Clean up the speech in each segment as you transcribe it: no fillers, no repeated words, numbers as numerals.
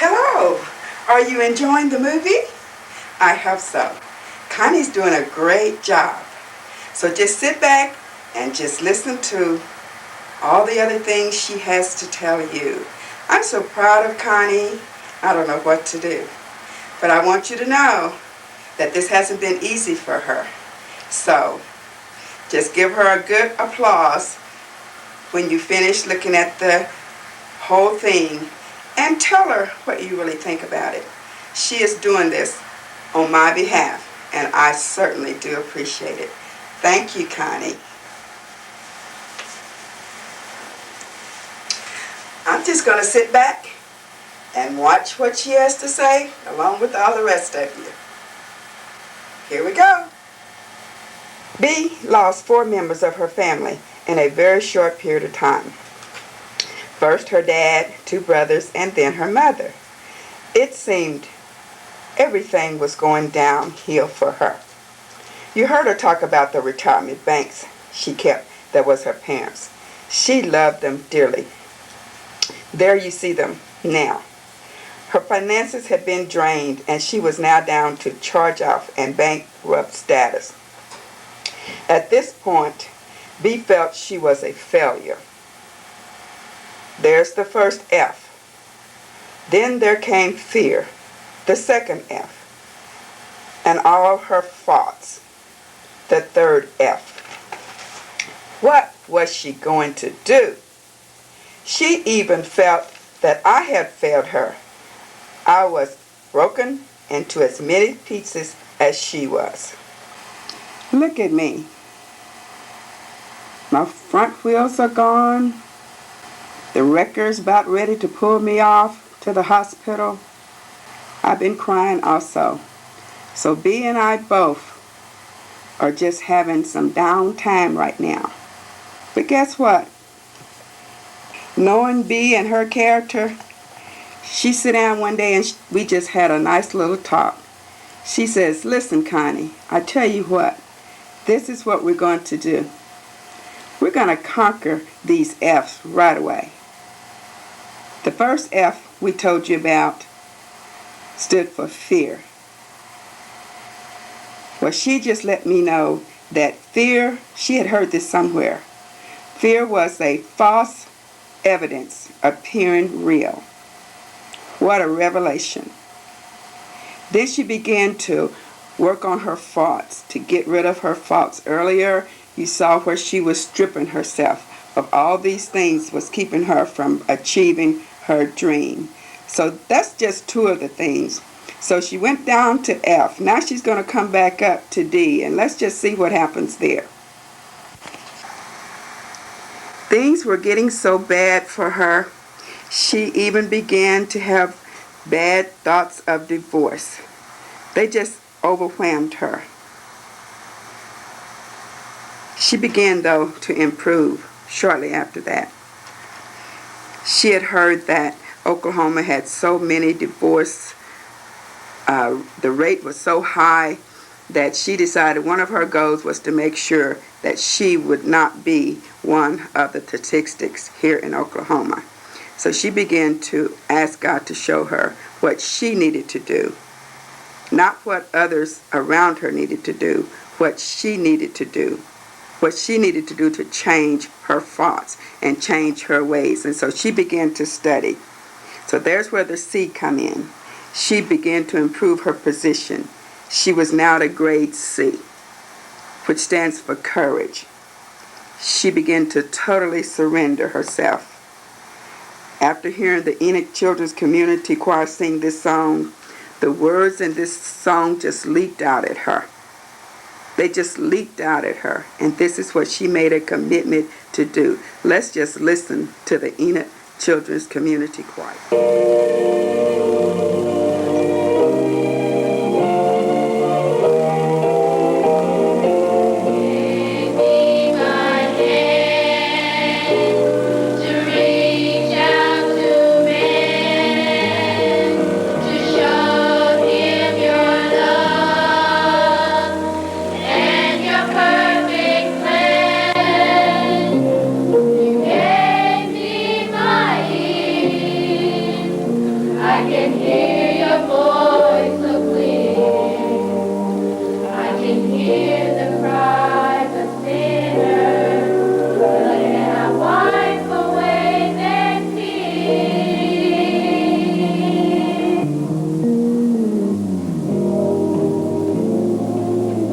Hello! Are you enjoying the movie? I hope so. Connie's doing a great job. So just sit back and just listen to all the other things she has to tell you. I'm so proud of Connie. I don't know what to do. But I want you to know that this hasn't been easy for her. So just give her a good applause when you finish looking at the whole thing and tell her what you really think about it. She is doing this on my behalf, and I certainly do appreciate it. Thank you, Connie. I'm just going to sit back and watch what she has to say along with all the rest of you. Here we go. B lost 4 members of her family in a very short period of time. First her dad, 2 brothers, and then her mother. It seemed everything was going downhill for her. You heard her talk about the retirement banks she kept that was her parents'. She loved them dearly. There you see them now. Her finances had been drained, and she was now down to charge-off and bankrupt status. At this point, B felt she was a failure. There's the first F. Then there came fear, the second F, and all her faults, the third F. What was she going to do? She even felt that I had failed her. I was broken into as many pieces as she was. Look at me. My front wheels are gone. The wrecker's about ready to pull me off to the hospital. I've been crying also. So B and I both are just having some downtime right now. But guess what? Knowing B and her character, she sat down one day and we just had a nice little talk. She says, listen, Connie, I tell you what, this is what we're going to do. We're going to conquer these F's right away. The first F we told you about stood for fear. Well, she just let me know that fear, she had heard this somewhere. Fear was a false evidence appearing real. What a revelation. Then she began to work on her faults, to get rid of her faults. Earlier, you saw where she was stripping herself of all these things was keeping her from achieving her dream. So that's just 2 of the things. So she went down to F. Now she's going to come back up to D, and let's just see what happens there. Things were getting so bad for her, she even began to have bad thoughts of divorce. They just overwhelmed her. She began, though, to improve shortly after that. She had heard that Oklahoma had so many divorces. The rate was so high that she decided one of her goals was to make sure that she would not be one of the statistics here in Oklahoma. So she began to ask God to show her what she needed to do, not what others around her needed to do, what she needed to do. What she needed to do to change her thoughts and change her ways. And so she began to study. So there's where the C come in. She began to improve her position. She was now at a grade C, which stands for courage. She began to totally surrender herself. After hearing the Enoch Children's Community Choir sing this song, the words in this song just leaped out at her. They just leaped out at her, and this is what she made a commitment to do. Let's just listen to the Enoch Children's Community Choir. can hear your voice so clear. I can hear the cries of sinners. But can I wipe away their tears?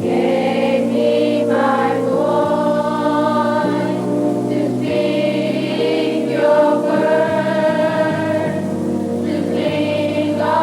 Give me my voice to speak your word, to sing all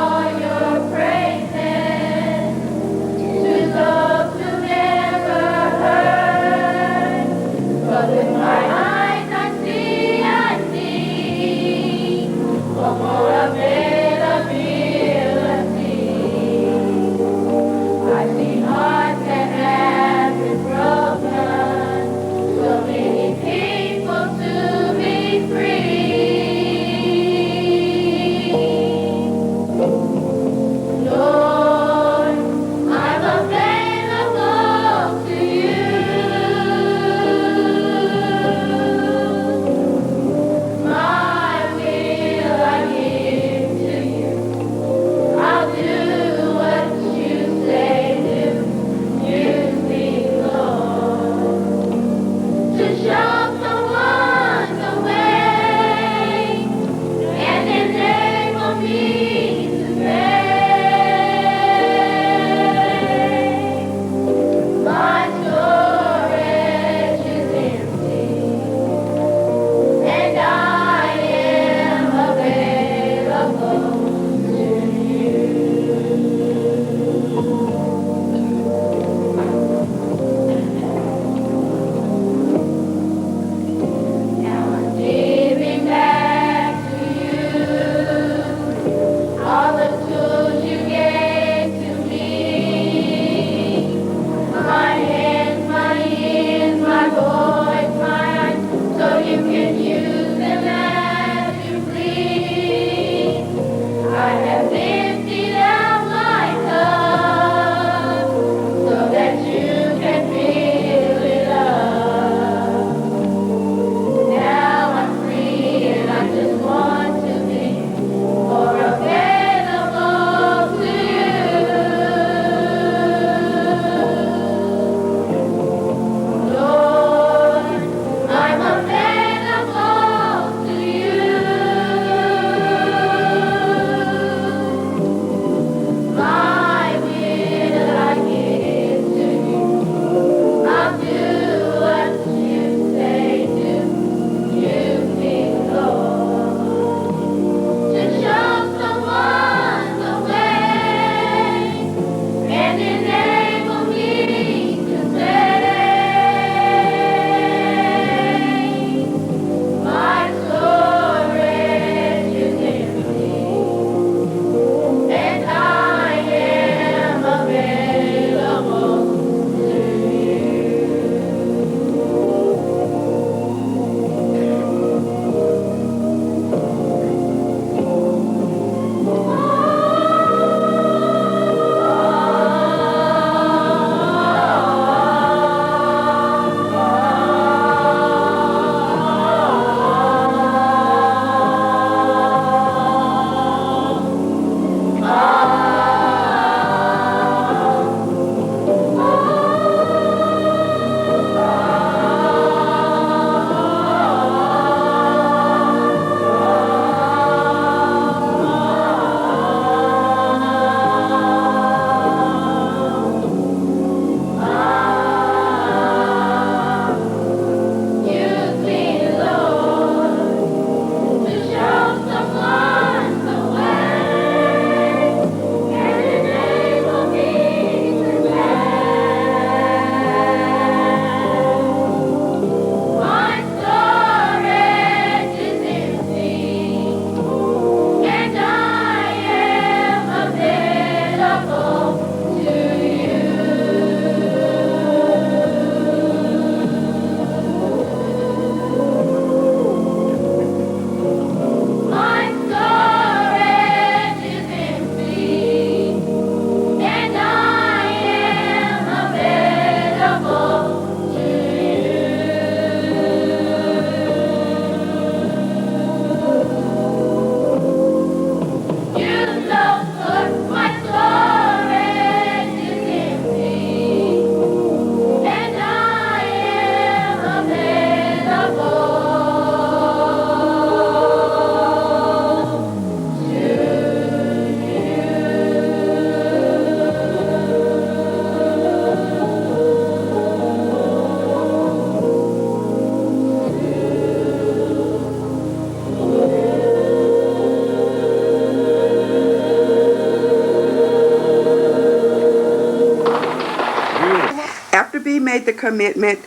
made the commitment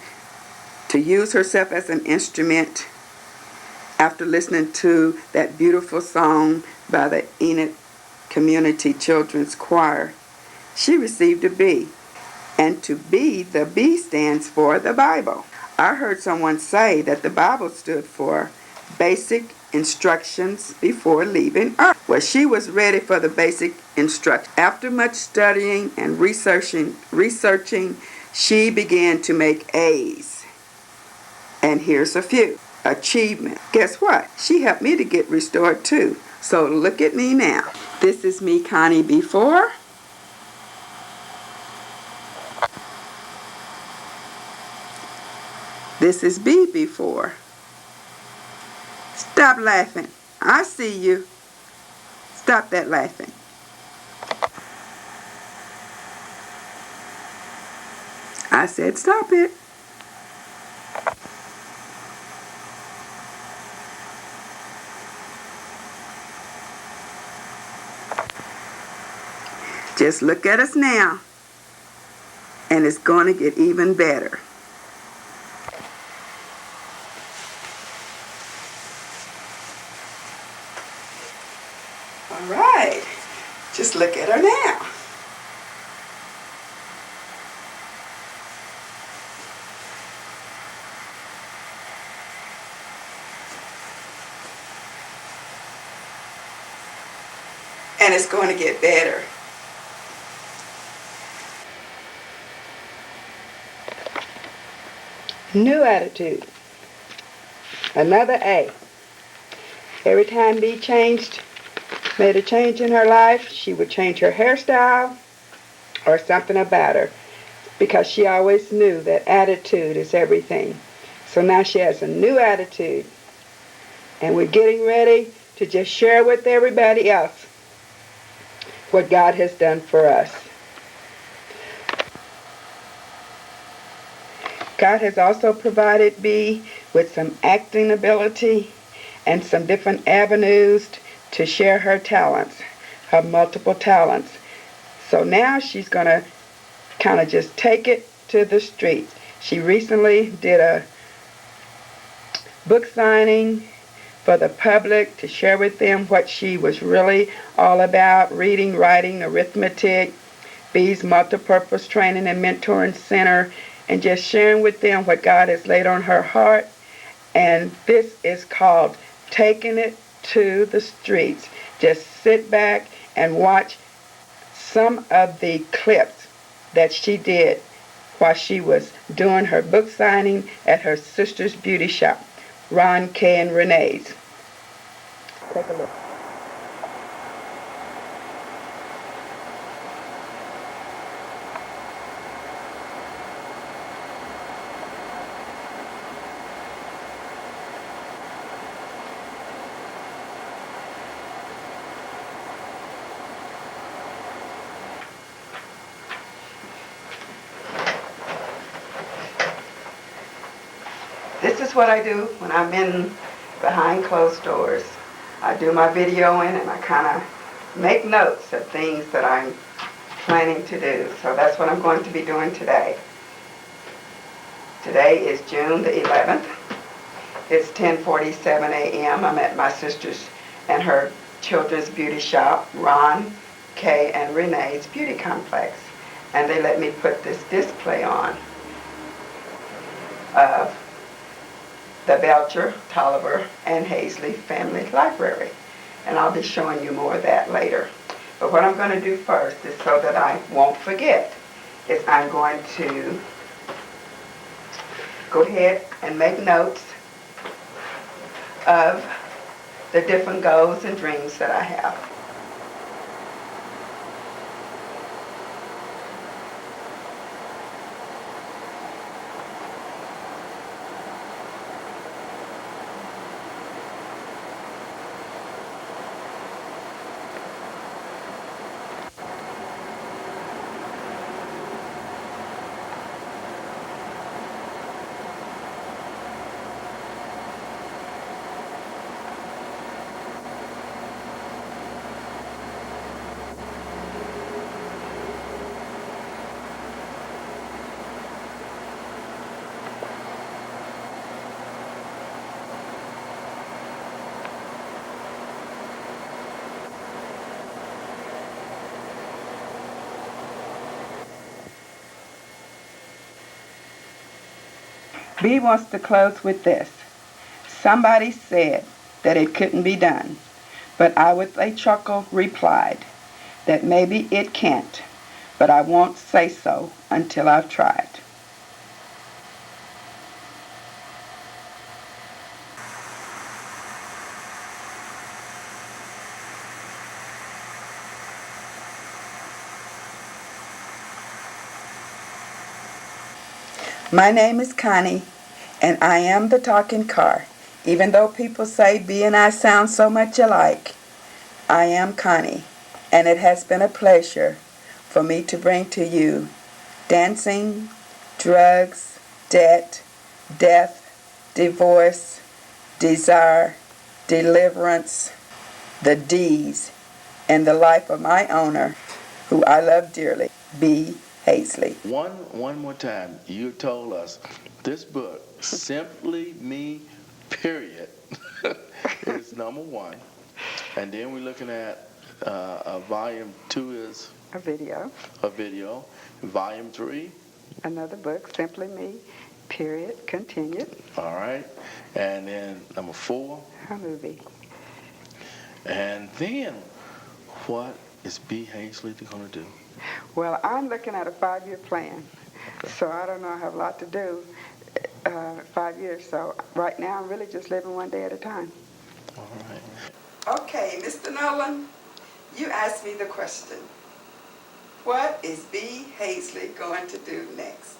to use herself as an instrument after listening to that beautiful song by the Enid Community Children's Choir. She received a B. And to B, the B stands for the Bible. I heard someone say that the Bible stood for basic instructions before leaving Earth. Well, she was ready for the basic instructions. After much studying and researching, she began to make A's. And here's a few. Achievement. Guess what? She helped me to get restored too. So look at me now. This is me, Connie, before. This is B before. Stop laughing. I see you. Stop that laughing. I said stop it. Just look at us now. And it's going to get even better. All right. Just look at her now. And it's going to get better. New attitude. Another A. Every time B made a change in her life, she would change her hairstyle or something about her, because she always knew that attitude is everything. So now she has a new attitude, and we're getting ready to just share with everybody else what God has done for us. God has also provided B with some acting ability and some different avenues to share her talents, her multiple talents. So now she's going to kind of just take it to the streets. She recently did a book signing for the public to share with them what she was really all about: reading, writing, arithmetic, B's multipurpose training and mentoring center, and just sharing with them what God has laid on her heart. And this is called Taking It to the Streets. Just sit back and watch some of the clips that she did while she was doing her book signing at her sister's beauty shop, Ron, Kay, and Renee's. Take a look. This is what I do when I'm in behind closed doors. I do my videoing and I kind of make notes of things that I'm planning to do. So that's what I'm going to be doing today. Today is June the 11th. It's 10:47 a.m. I'm at my sister's and her children's beauty shop, Ron, Kay, and Renee's Beauty Complex. And they let me put this display on of the Belcher, Tolliver, and Hazley Family Library. And I'll be showing you more of that later. But what I'm going to do first is, so that I won't forget, is I'm going to go ahead and make notes of the different goals and dreams that I have. B wants to close with this. Somebody said that it couldn't be done, but I with a chuckle replied that maybe it can't, but I won't say so until I've tried. My name is Connie, and I am the talking car. Even though people say B and I sound so much alike, I am Connie, and it has been a pleasure for me to bring to you dancing, drugs, debt, death, divorce, desire, deliverance, the D's, and the life of my owner, who I love dearly, B. Hazley. One more time. You told us this book, Simply Me, period, is number one. And then we're looking at volume 2 is A video, a video. Volume 3, another book, Simply Me, period, continued, all right. And then number 4. a movie. And then what is B. Hazley going to do? Well, I'm looking at a 5-year plan, so I don't know, I have a lot to do, 5 years, so right now I'm really just living one day at a time. All right. Okay, Mr. Nolan, you asked me the question, what is B. Hazley going to do next?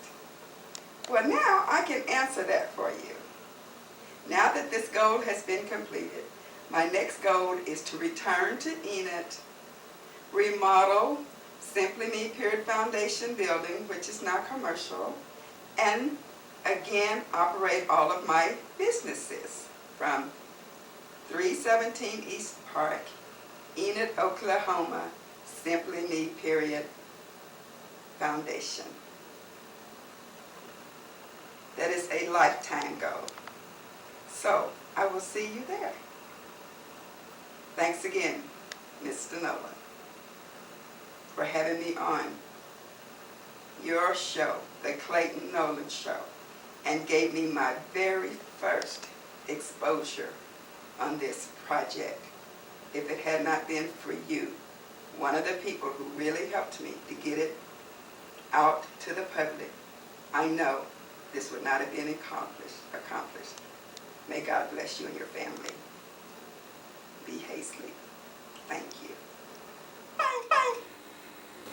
Well, now I can answer that for you. Now that this goal has been completed, my next goal is to return to Enid, remodel Simply Me Period Foundation building, which is now commercial, and again operate all of my businesses from 317 East Park, Enid, Oklahoma, Simply Me Period Foundation. That is a lifetime goal. So I will see you there. Thanks again, Mr. Nolan, for having me on your show, The Clayton Nolan Show, and gave me my very first exposure on this project. If it had not been for you, one of the people who really helped me to get it out to the public, I know this would not have been accomplished. May God bless you and your family. B. Hazley. Thank you. Bye, bye.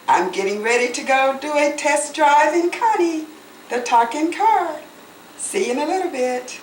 I'm getting ready to go do a test drive in Connie, the talking car. See you in a little bit.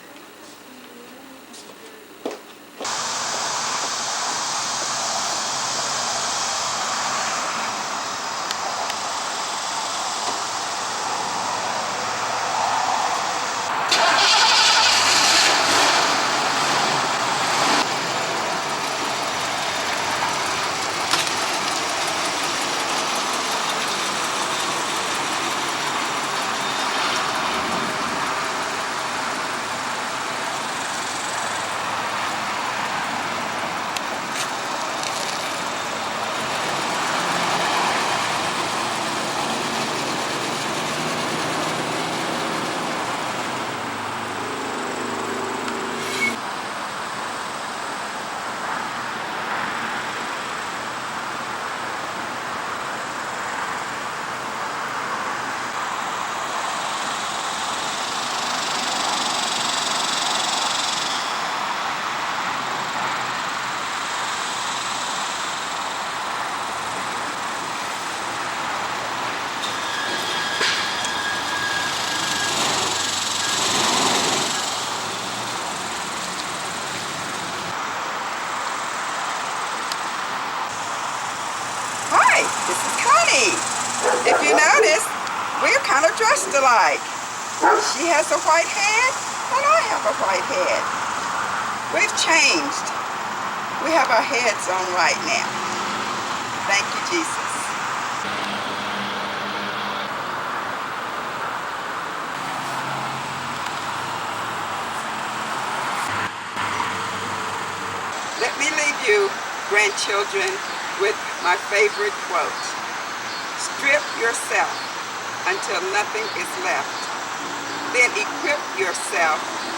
Hi, this is Connie. If you notice, we're kind of dressed alike. She has a white head, and I have a white head. We've changed. We have our heads on right now. Thank you, Jesus. Let me leave you, grandchildren, with my favorite quote. Strip yourself until nothing is left. Then equip yourself